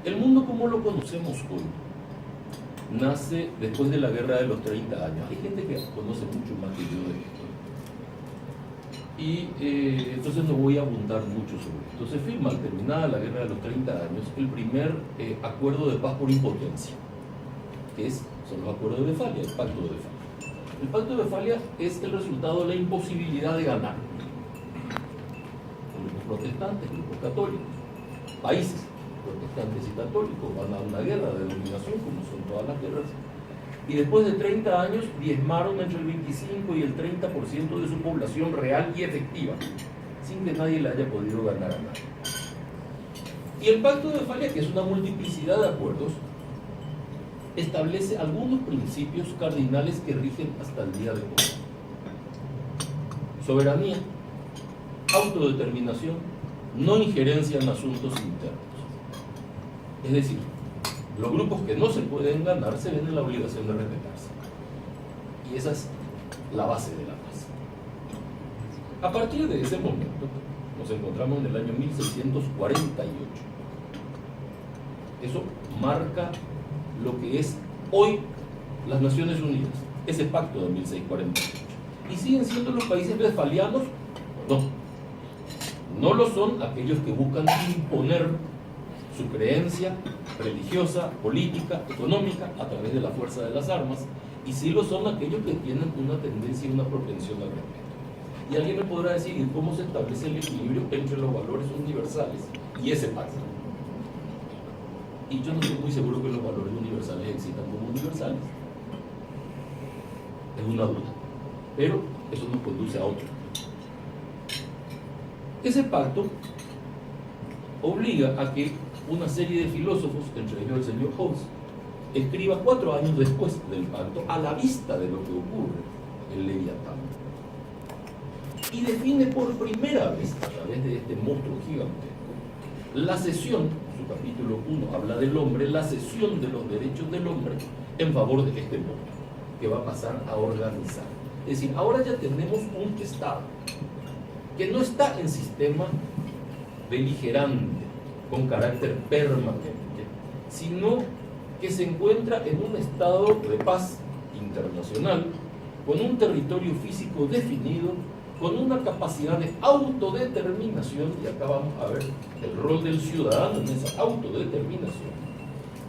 El mundo como lo conocemos hoy nace después de la Guerra de los 30 años. Hay gente que conoce mucho más que yo de esto. Y entonces no voy a abundar mucho sobre esto. Se firma, al terminada la Guerra de los 30 años, el primer acuerdo de paz por impotencia, que son los acuerdos de Westfalia, el Pacto de Westfalia. El Pacto de Westfalia es el resultado de la imposibilidad de ganar. Grupos protestantes, grupos católicos, países protestantes y católicos van a una guerra de dominación, como son todas las guerras, y después de 30 años diezmaron entre el 25 y el 30% de su población real y efectiva, sin que nadie le haya podido ganar a nadie. Y el Pacto de Westfalia, que es una multiplicidad de acuerdos, establece algunos principios cardinales que rigen hasta el día de hoy: soberanía, autodeterminación, no injerencia en asuntos internos. Es decir, los grupos que no se pueden ganar se ven en la obligación de respetarse. Y esa es la base de la paz. A partir de ese momento, nos encontramos en el año 1648. Eso marca lo que es hoy las Naciones Unidas, ese pacto de 1648. ¿Y siguen siendo los países westfalianos? No. No lo son aquellos que buscan imponer su creencia religiosa, política, económica a través de la fuerza de las armas, y sí lo son aquellos que tienen una tendencia y una propensión al respeto. Y alguien me podrá decir, ¿y cómo se establece el equilibrio entre los valores universales y ese pacto? Y yo no estoy muy seguro que los valores universales existan como universales. Es una duda. Pero eso nos conduce a otro. Ese pacto obliga a que una serie de filósofos, entre ellos el señor Hobbes, escriba 4 años después del pacto, a la vista de lo que ocurre en Leviatán, y define por primera vez, a través de este monstruo gigantesco, la cesión. Su capítulo 1 habla del hombre, la cesión de los derechos del hombre en favor de este monstruo, que va a pasar a organizar. Es decir, ahora ya tenemos un Estado que no está en sistema beligerante, con carácter permanente, sino que se encuentra en un estado de paz internacional, con un territorio físico definido, con una capacidad de autodeterminación, y acá vamos a ver el rol del ciudadano en esa autodeterminación,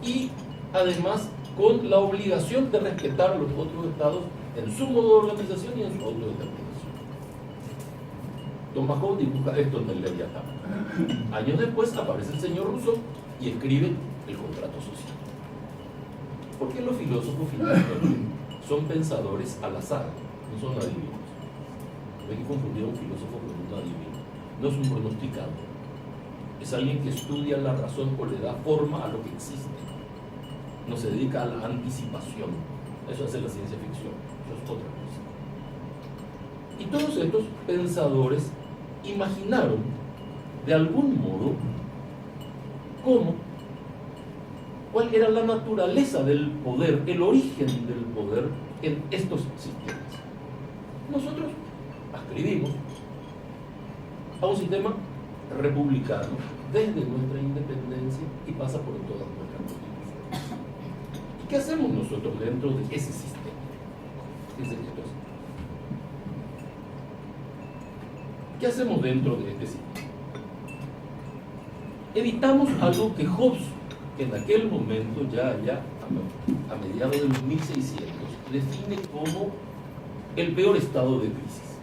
y además con la obligación de respetar a los otros estados en su modo de organización y en su autodeterminación. Thomas Hobbes dibuja esto en el Leviatán. Años después aparece el señor Rousseau y escribe el contrato social. Porque los filósofos finalmente son pensadores al azar, no son adivinos. No hay que confundir a un filósofo con un adivino. No es un pronosticador. Es alguien que estudia la razón o le da forma a lo que existe. No se dedica a la anticipación. Eso hace la ciencia ficción. Eso es otra cosa. Y todos estos pensadores imaginaron de algún modo cuál era la naturaleza del poder, el origen del poder en estos sistemas. Nosotros ascribimos a un sistema republicano desde nuestra independencia y pasa por todas nuestras constituciones. ¿Y qué hacemos nosotros dentro de ese sistema? ¿Qué hacemos dentro de este sistema? Evitamos algo que Hobbes, que en aquel momento ya a mediados de los 1600, define como el peor estado de crisis.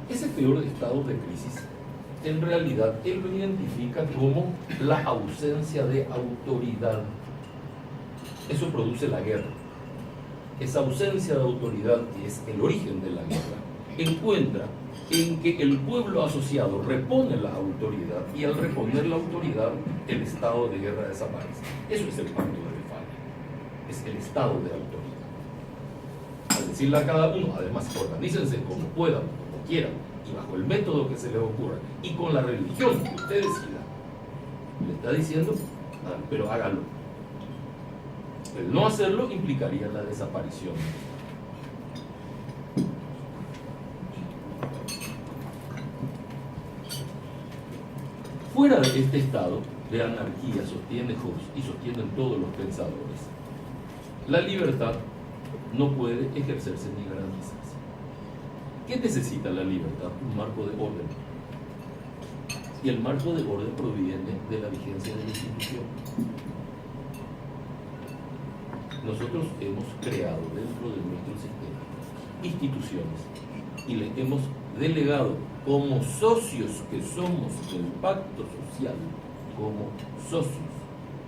Ese peor estado de crisis, en realidad, él lo identifica como la ausencia de autoridad. Eso produce la guerra. Esa ausencia de autoridad, que es el origen de la guerra, encuentra en que el pueblo asociado repone la autoridad, y al reponer la autoridad, el estado de guerra desaparece. Eso es el pacto de Westfalia. Es el estado de autoridad. Al decirle a cada uno, además, organícense como puedan, como quieran, y bajo el método que se les ocurra, y con la religión que usted decida, le está diciendo, pero hágalo. El no hacerlo implicaría la desaparición. Fuera de este estado, de anarquía sostiene Hobbes y sostienen todos los pensadores, la libertad no puede ejercerse ni garantizarse. ¿Qué necesita la libertad? Un marco de orden. Y el marco de orden proviene de la vigencia de la institución. Nosotros hemos creado dentro de nuestro sistema instituciones y les hemos delegado como socios que somos del pacto social, como socios,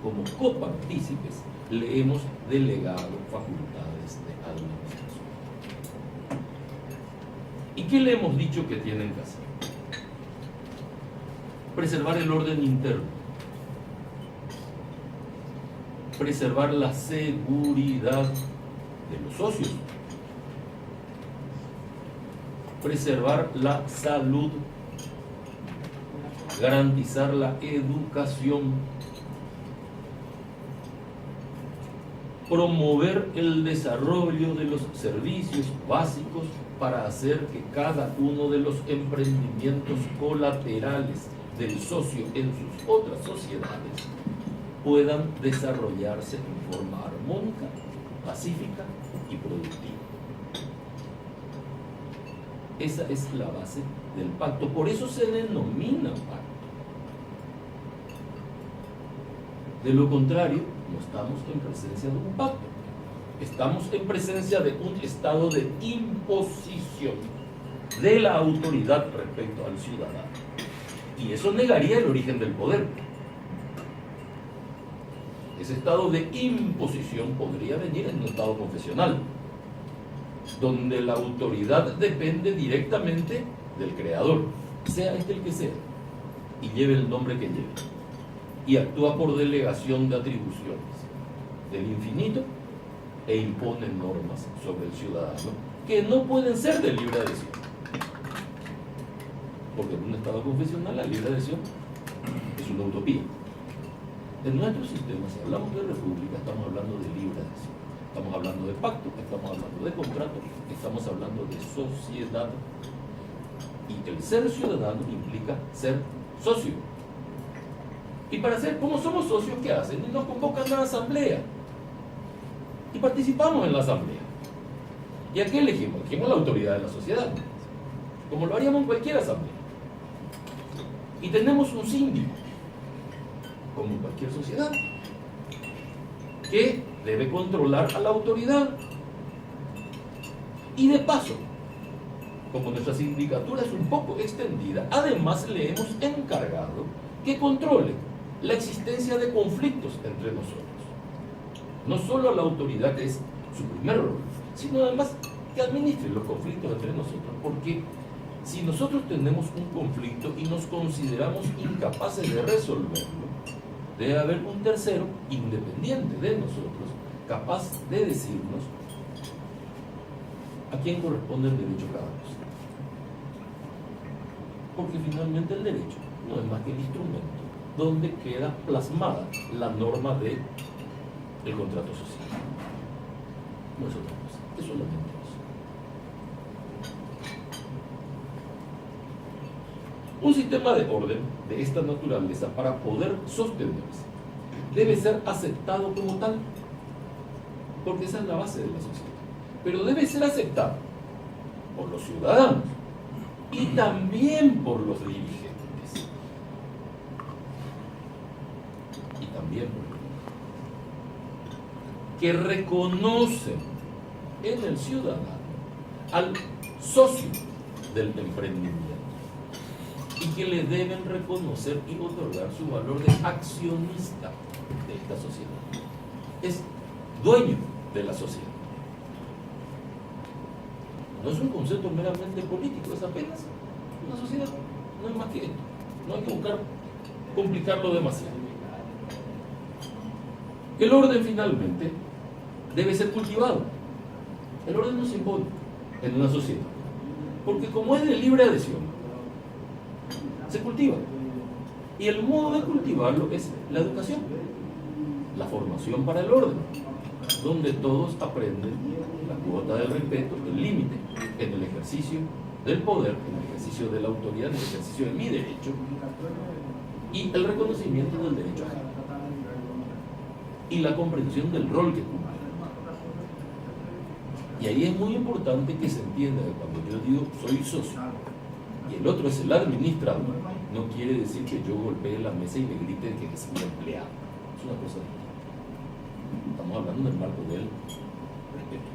como copartícipes, le hemos delegado facultades de administración. ¿Y qué le hemos dicho que tienen que hacer? Preservar el orden interno, preservar la seguridad de los socios, preservar la salud, garantizar la educación, promover el desarrollo de los servicios básicos para hacer que cada uno de los emprendimientos colaterales del socio en sus otras sociedades puedan desarrollarse en forma armónica, pacífica y productiva. Esa es la base del pacto, por eso se denomina pacto. De lo contrario, no estamos en presencia de un pacto, estamos en presencia de un estado de imposición de la autoridad respecto al ciudadano. Y eso negaría el origen del poder. Ese estado de imposición podría venir en un estado confesional, donde la autoridad depende directamente del creador, sea este el que sea, y lleve el nombre que lleve, y actúa por delegación de atribuciones del infinito e impone normas sobre el ciudadano que no pueden ser de libre adhesión, porque en un estado confesional la libre adhesión es una utopía. En nuestro sistema, si hablamos de república, estamos hablando de libre adhesión, estamos hablando de pacto, estamos hablando de contrato, estamos hablando de sociedad, y el ser ciudadano implica ser socio. Y para ser, como somos socios, ¿qué hacen? Nos convocan a la asamblea y participamos en la asamblea. ¿Y a qué elegimos? Elegimos la autoridad de la sociedad, como lo haríamos en cualquier asamblea. Y tenemos un síndico, como en cualquier sociedad, que debe controlar a la autoridad. Y de paso, como nuestra sindicatura es un poco extendida, además le hemos encargado que controle la existencia de conflictos entre nosotros. No solo a la autoridad, que es su primer rol, sino además que administre los conflictos entre nosotros, porque si nosotros tenemos un conflicto y nos consideramos incapaces de resolverlo, debe haber un tercero independiente de nosotros, capaz de decirnos a quién corresponde el derecho cada cosa. Porque finalmente el derecho no es más que el instrumento donde queda plasmada la norma del contrato social. No es otra cosa, es solamente eso. Un sistema de orden de esta naturaleza, para poder sostenerse, debe ser aceptado como tal, porque esa es la base de la sociedad. Pero debe ser aceptado por los ciudadanos y también por los dirigentes. Y también por los dirigentes, que reconocen en el ciudadano al socio del emprendimiento y que le deben reconocer y otorgar su valor de accionista de esta sociedad. Es dueño de la sociedad. No es un concepto meramente político, es apenas una sociedad, no es más que esto. No hay que buscar complicarlo demasiado. El orden finalmente debe ser cultivado. El orden no se impone en una sociedad, porque como es de libre adhesión, se cultiva. Y el modo de cultivarlo es la educación, la formación para el orden, donde todos aprenden la cuota del respeto, el límite en el ejercicio del poder, en el ejercicio de la autoridad, en el ejercicio de mi derecho, y el reconocimiento del derecho ajeno y la comprensión del rol que cumple. Y ahí es muy importante que se entienda que cuando yo digo soy socio y el otro es el administrador, no quiere decir que yo golpee la mesa y le grite que es mi empleado. Es una cosa distinta. Estamos hablando del marco del respeto.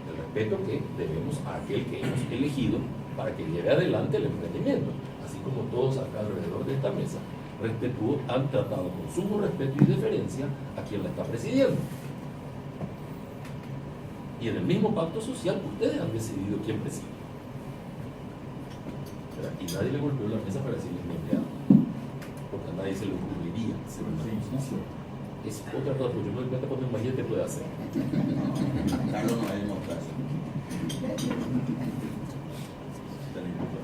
El respeto que debemos a aquel que hemos elegido para que lleve adelante el emprendimiento. Así como todos acá alrededor de esta mesa han tratado con sumo respeto y deferencia a quien la está presidiendo. Y en el mismo pacto social ustedes han decidido quién preside. Y nadie le golpeó la mesa para decirle mi empleado, porque a nadie se le ocurriría hacer una injusticia. Es otra cosa, porque yo me doy cuenta cuando imagínate puede hacer. Carlos no hay democracia.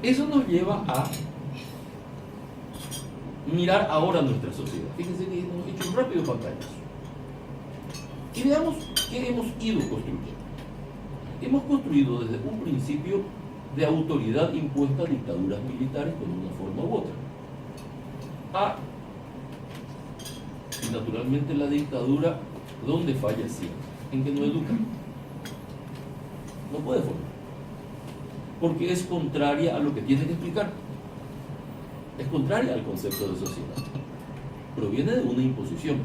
Eso nos lleva a mirar ahora nuestra sociedad. Fíjense que hemos hecho un rápido pantallazo. Y veamos qué hemos ido construyendo. Hemos construido desde un principio de autoridad impuesta a dictaduras militares con una forma u otra. Y naturalmente la dictadura, ¿dónde falla siempre? En que no educa. No puede formar. Porque es contraria a lo que tiene que explicar. Es contraria al concepto de sociedad. Proviene de una imposición.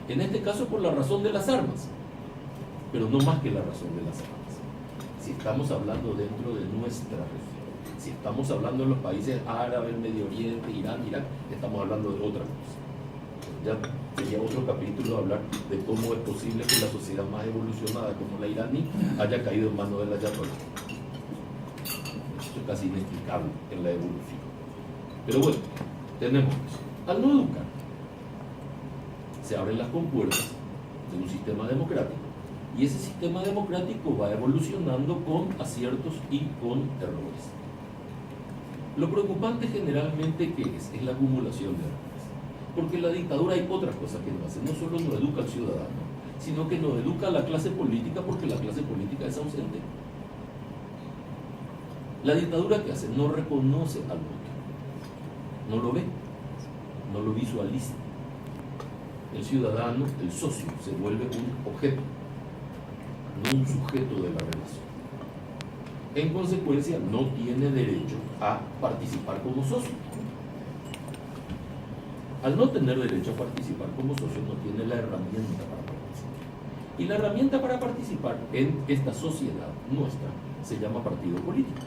En este caso por la razón de las armas. Pero no más que la razón de las armas. Si estamos hablando dentro de nuestra región, si estamos hablando en los países árabes, Medio Oriente, Irán, Irak, estamos hablando de otra cosa. Ya sería otro capítulo hablar de cómo es posible que la sociedad más evolucionada como la iraní haya caído en manos de la ayatolá. Esto es casi inexplicable en la evolución. Pero bueno, tenemos eso. Al no educar, se abren las compuertas de un sistema democrático. Y ese sistema democrático va evolucionando con aciertos y con errores. Lo preocupante generalmente ¿qué es? Es la acumulación de errores. Porque en la dictadura hay otras cosas que no hace. No solo no educa al ciudadano, sino que no educa a la clase política porque la clase política es ausente. La dictadura ¿qué hace? No reconoce al voto. No lo ve, no lo visualiza. El ciudadano, el socio, se vuelve un objeto, no un sujeto de la relación. En consecuencia, no tiene derecho a participar como socio. Al no tener derecho a participar como socio, no tiene la herramienta para participar. Y la herramienta para participar en esta sociedad nuestra se llama partido político.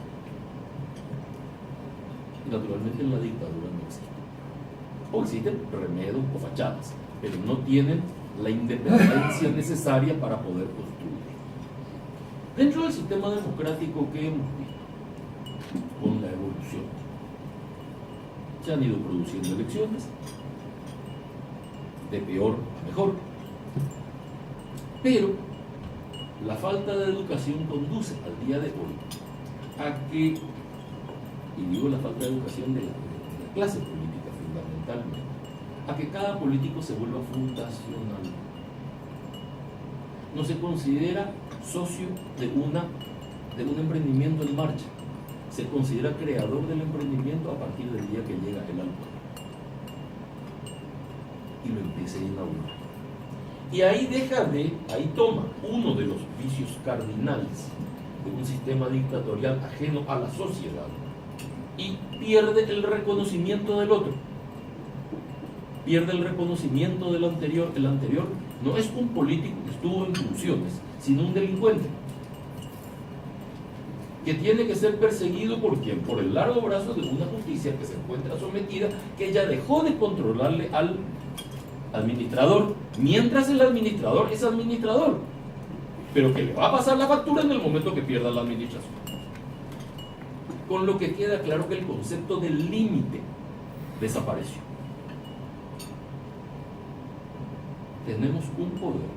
Y naturalmente en la dictadura no existe. O existen remedos o fachadas, pero no tienen la independencia necesaria para poder construir. Dentro del sistema democrático que hemos visto con la evolución, se han ido produciendo elecciones de peor a mejor, pero la falta de educación conduce al día de hoy a que, y digo la falta de educación de la clase política fundamentalmente, a que cada político se vuelva fundacional. No se considera socio de un emprendimiento en marcha, se considera creador del emprendimiento a partir del día que llega el alcohol y lo empieza a inaugurar. Y ahí toma uno de los vicios cardinales de un sistema dictatorial ajeno a la sociedad y pierde el reconocimiento del otro. Pierde el reconocimiento del anterior. El anterior no es un político que estuvo en funciones, sino un delincuente que tiene que ser perseguido ¿por quién? Por el largo brazo de una justicia que se encuentra sometida, que ya dejó de controlarle al administrador, mientras el administrador es administrador, pero que le va a pasar la factura en el momento que pierda la administración. Con lo que queda claro que el concepto del límite desapareció. Tenemos un poder,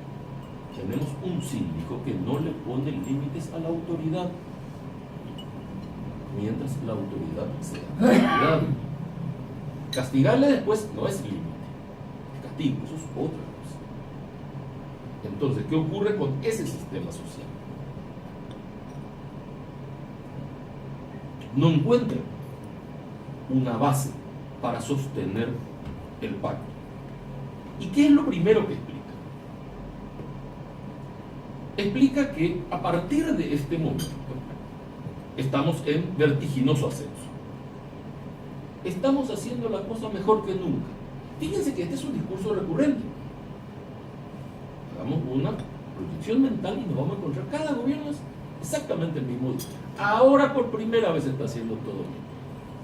tenemos un síndico que no le pone límites a la autoridad, mientras la autoridad sea castigada. Castigarle después no es límite, es castigo, eso es otra cosa. Entonces, ¿qué ocurre con ese sistema social? No encuentra una base para sostener el pacto. ¿Y qué es lo primero que explica? Explica que a partir de este momento estamos en vertiginoso ascenso. Estamos haciendo la cosa mejor que nunca. Fíjense que este es un discurso recurrente. Hagamos una proyección mental y nos vamos a encontrar cada gobierno es exactamente el mismo día. Ahora por primera vez se está haciendo todo bien.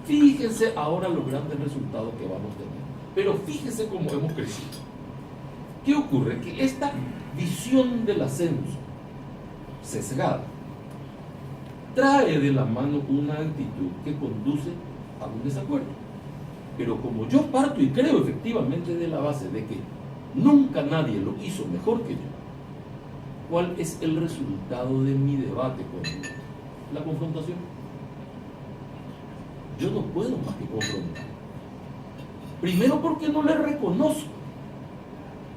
Fíjense ahora los grandes resultados que vamos a tener. Pero fíjense cómo hemos crecido. ¿Qué ocurre? Que esta visión del ascenso sesgada trae de la mano una actitud que conduce a un desacuerdo. Pero como yo parto y creo efectivamente de la base de que nunca nadie lo hizo mejor que yo, ¿cuál es el resultado de mi debate con la confrontación? Yo no puedo más que confrontar. Primero porque no le reconozco.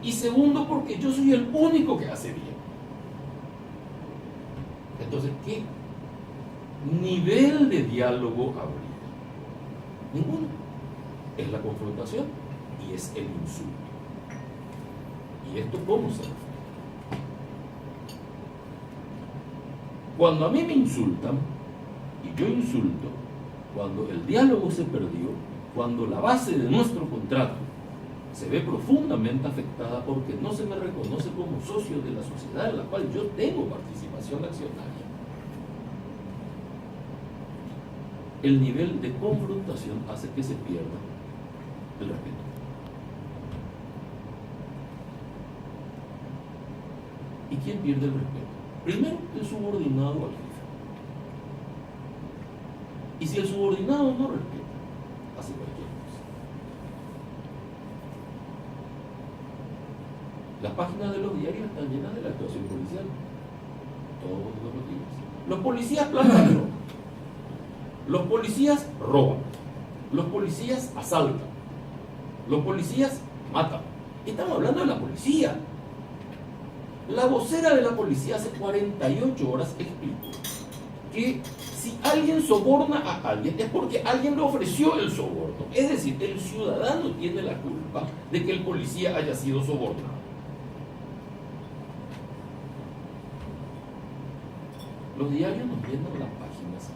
Y segundo porque yo soy el único que hace bien. Entonces, ¿qué nivel de diálogo habría? Ninguno. Es la confrontación y es el insulto. ¿Y esto cómo se refiere? Cuando a mí me insultan y yo insulto, cuando el diálogo se perdió, cuando la base de nuestro contrato se ve profundamente afectada porque no se me reconoce como socio de la sociedad en la cual yo tengo participación accionaria, el nivel de confrontación hace que se pierda el respeto. ¿Y quién pierde el respeto? Primero, el subordinado al jefe. Y si el subordinado no respeta, hace cualquier cosa. Las páginas de los diarios están llenas de la actuación policial. Todos los días. Los policías plantan droga. Los policías roban. Los policías asaltan. Los policías matan. Estamos hablando de la policía. La vocera de la policía hace 48 horas explicó que si alguien soborna a alguien es porque alguien le ofreció el soborno. Es decir, el ciudadano tiene la culpa de que el policía haya sido sobornado. Los diarios nos llenan las páginas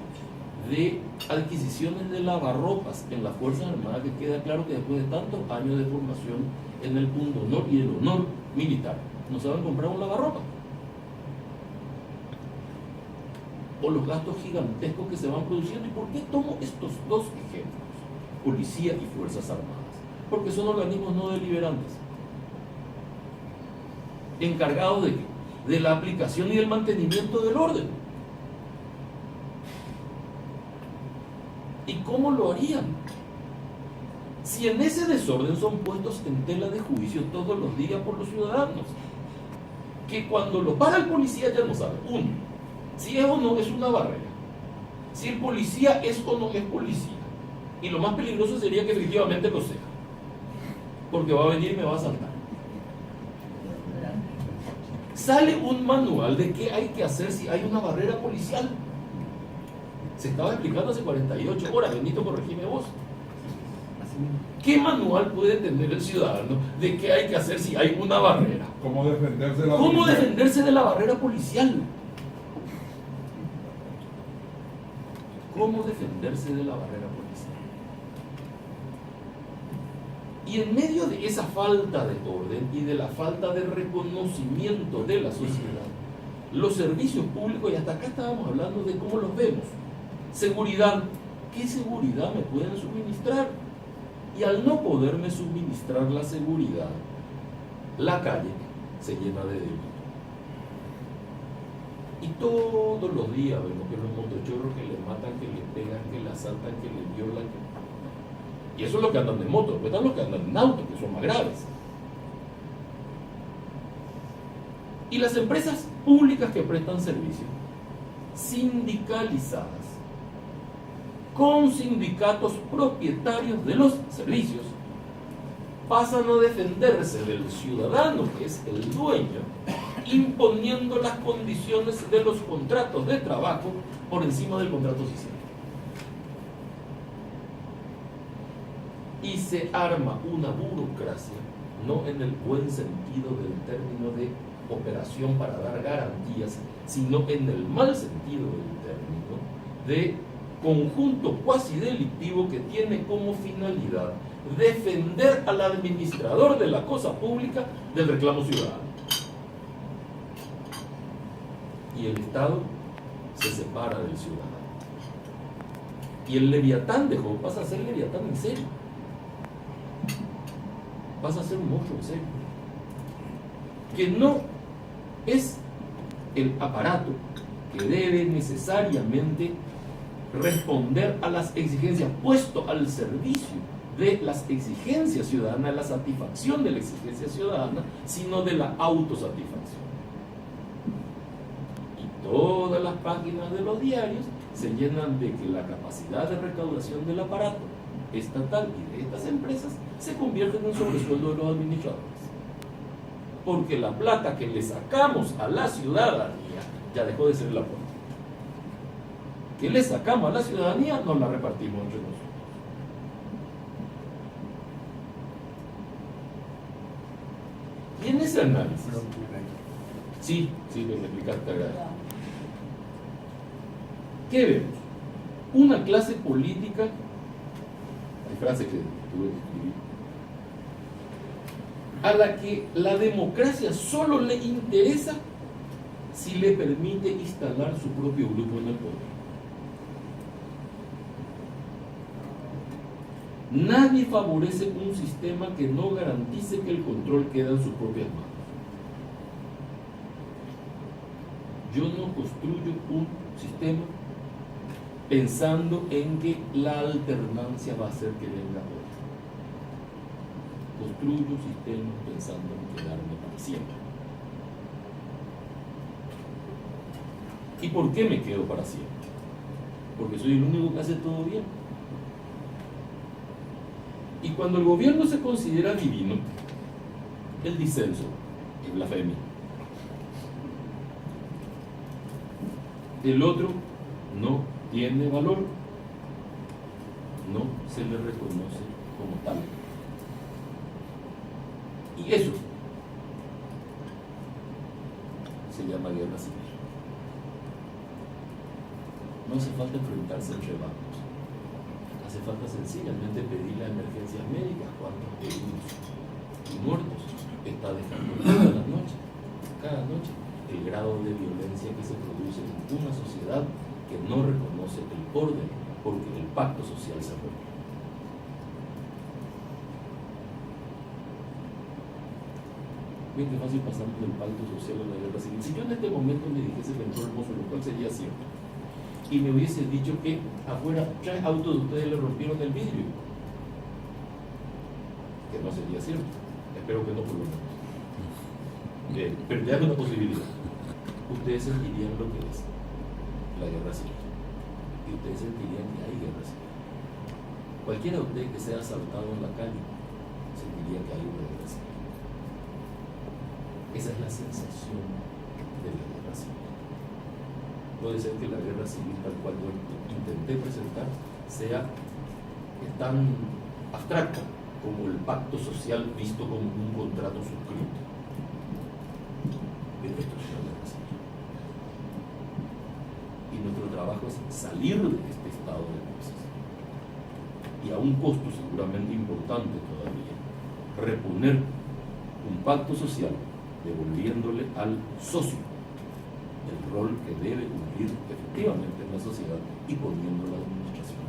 de adquisiciones de lavarropas en las Fuerzas Armadas, que queda claro que después de tantos años de formación en el pundonor y el honor militar, no saben comprar un lavarropa. O los gastos gigantescos que se van produciendo. ¿Y por qué tomo estos dos ejemplos? Policía y Fuerzas Armadas. Porque son organismos no deliberantes, encargados de ¿qué? De la aplicación y del mantenimiento del orden. ¿Y cómo lo harían? Si en ese desorden son puestos en tela de juicio todos los días por los ciudadanos, que cuando lo para el policía ya no sabe, uno, si es o no es una barrera, si el policía es o no es policía, y lo más peligroso sería que efectivamente lo sea, porque va a venir y me va a asaltar. Sale un manual de qué hay que hacer si hay una barrera policial. Se estaba explicando hace 48 horas, Benito, corregime vos. ¿Qué manual puede tener el ciudadano de qué hay que hacer si hay una barrera? ¿Cómo defenderse de la ¿Cómo defenderse de la barrera policial? ¿Cómo defenderse de la barrera policial? Y en medio de esa falta de orden y de la falta de reconocimiento de la sociedad, los servicios públicos, y hasta acá estábamos hablando de cómo los vemos. Seguridad. ¿Qué seguridad me pueden suministrar? Y al no poderme suministrar la seguridad, la calle se llena de delito. Y todos los días vemos que los motochorros que le matan, que le pegan, que le asaltan, que le violan. Y eso es lo que andan en moto, pues están los que andan en auto, que son más graves. Y las empresas públicas que prestan servicio, sindicalizadas, con sindicatos propietarios de los servicios, pasan a defenderse del ciudadano, que es el dueño, imponiendo las condiciones de los contratos de trabajo por encima del contrato social. y se arma una burocracia, no en el buen sentido del término de operación para dar garantías, sino en el mal sentido del término de conjunto cuasi delictivo que tiene como finalidad defender al administrador de la cosa pública del reclamo ciudadano. Y el Estado se separa del ciudadano. Y el Leviatán de Job pasa a ser Leviatán en serio. Pasa a ser un monstruo en serio. Que no es el aparato que debe necesariamente responder a las exigencias, puesto al servicio de las exigencias ciudadanas, la satisfacción de la exigencia ciudadana, sino de la autosatisfacción. Y todas las páginas de los diarios se llenan de que la capacidad de recaudación del aparato estatal y de estas empresas se convierte en un sobresueldo de los administradores. Porque la plata que le sacamos a la ciudadanía ya dejó de ser el aporte. Que le sacamos a la ciudadanía, nos la repartimos entre nosotros. Y en ese análisis, sí, me explicaste, ¿qué vemos? Una clase política, hay frases que tuve que escribir, a la que la democracia solo le interesa si le permite instalar su propio grupo en el poder. Nadie favorece un sistema que no garantice que el control queda en sus propias manos. Yo no construyo un sistema pensando en que la alternancia va a hacer que venga otro. Construyo sistemas pensando en quedarme para siempre. ¿Y por qué me quedo para siempre? Porque soy el único que hace todo bien. Y cuando el gobierno se considera divino, el disenso es blasfemia. El otro no tiene valor, no se le reconoce como tal. Y eso se llama guerra civil. No hace falta enfrentarse entre bandos. Hace falta sencillamente pedir las emergencias médicas. ¿Cuántos heridos y muertos está dejando cada noche el grado de violencia que se produce en una sociedad que no reconoce el orden porque el pacto social se rompe? Bien que fácil pasamos del pacto social a la guerra civil. Si yo en este momento me dijese que entró hermoso, lo cual sería cierto, y me hubiese dicho que afuera 3 autos de ustedes le rompieron el vidrio, que no sería cierto, espero que no por lo menos, pero ya es una posibilidad, ustedes sentirían lo que es la guerra civil, y ustedes sentirían que hay guerra civil. Cualquiera de ustedes que sea asaltado en la calle sentiría que hay una guerra civil. Esa es la sensación de la guerra civil. Puede ser que la guerra civil, tal cual yo intenté presentar, sea tan abstracta como el pacto social visto como un contrato suscrito. Pero esto es una guerra civil. Y nuestro trabajo es salir de este estado de cosas. Y a un costo seguramente importante todavía, reponer un pacto social devolviéndole al socio el rol que debe cumplir efectivamente en la sociedad y poniendo la administración.